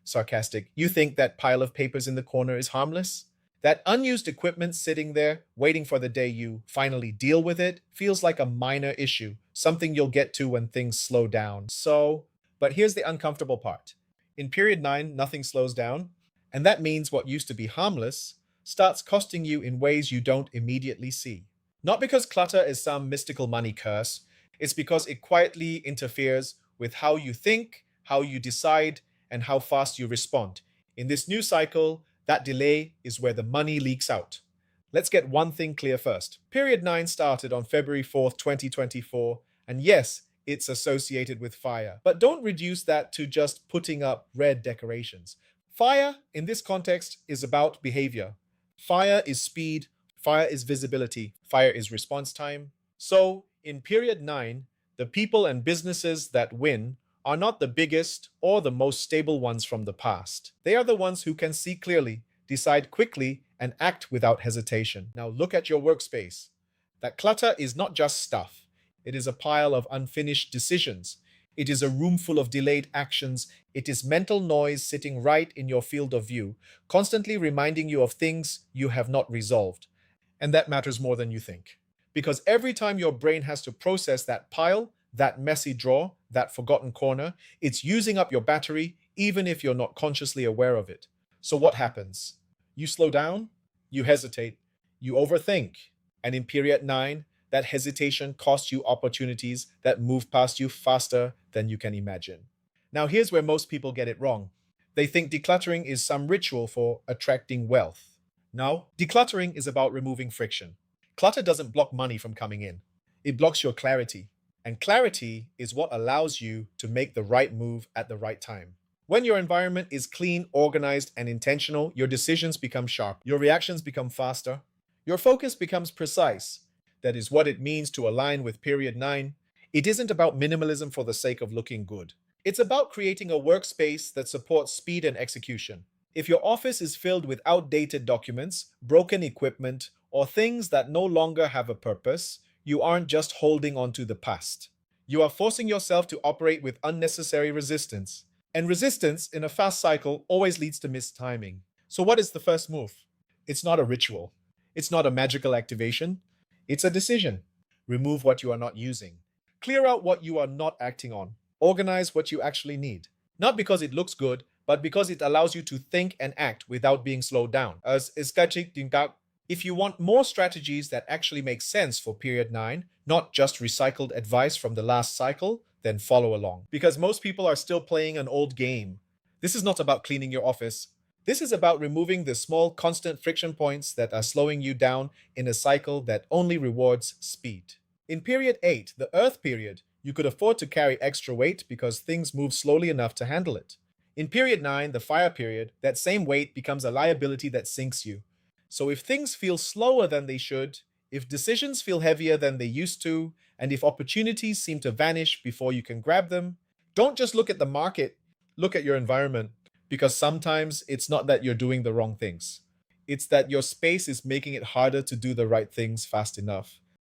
sarcastic. You think that pile of papers in the corner is harmless? That unused equipment sitting there, waiting for the day you finally deal with it, feels like a minor issue, something you'll get to when things slow down. But here's the uncomfortable part. In period 9, nothing slows down, and that means what used to be harmless starts costing you in ways you don't immediately see. Not because clutter is some mystical money curse, it's because it quietly interferes with how you think, how you decide, and how fast you respond. In this new cycle, that delay is where the money leaks out. Let's get one thing clear first. Period 9 started on February 4th, 2024, and yes, it's associated with fire. But don't reduce that to just putting up red decorations. Fire, in this context, is about behavior. Fire is speed, fire is visibility, fire is response time. So, in period 9, the people and businesses that win are not the biggest or the most stable ones from the past. They are the ones who can see clearly, decide quickly, and act without hesitation. Now look at your workspace. That clutter is not just stuff. It is a pile of unfinished decisions. It is a room full of delayed actions. It is mental noise sitting right in your field of view, constantly reminding you of things you have not resolved. And that matters more than you think. Because every time your brain has to process that pile, that messy drawer, that forgotten corner, it's using up your battery, even if you're not consciously aware of it. So what happens? You slow down, you hesitate, you overthink. And in period 9, that hesitation costs you opportunities that move past you faster than you can imagine. Now, here's where most people get it wrong. They think decluttering is some ritual for attracting wealth. No, decluttering is about removing friction. Clutter doesn't block money from coming in. It blocks your clarity. And clarity is what allows you to make the right move at the right time. When your environment is clean, organized, and intentional, your decisions become sharp, your reactions become faster, your focus becomes precise. That is what it means to align with period 9. It isn't about minimalism for the sake of looking good. It's about creating a workspace that supports speed and execution. If your office is filled with outdated documents, broken equipment, or things that no longer have a purpose, you aren't just holding on to the past. You are forcing yourself to operate with unnecessary resistance. And resistance in a fast cycle always leads to missed timing. So what is the first move? It's not a ritual. It's not a magical activation. It's a decision. Remove what you are not using. Clear out what you are not acting on. Organize what you actually need. Not because it looks good, but because it allows you to think and act without being slowed down. If you want more strategies that actually make sense for period 9, not just recycled advice from the last cycle, then follow along. Because most people are still playing an old game. This is not about cleaning your office. This is about removing the small, constant friction points that are slowing you down in a cycle that only rewards speed. In period 8, the Earth period, you could afford to carry extra weight because things move slowly enough to handle it. In period 9, the Fire period, that same weight becomes a liability that sinks you. So if things feel slower than they should, if decisions feel heavier than they used to, and if opportunities seem to vanish before you can grab them, don't just look at the market, look at your environment. Because sometimes it's not that you're doing the wrong things. It's that your space is making it harder to do the right things fast enough.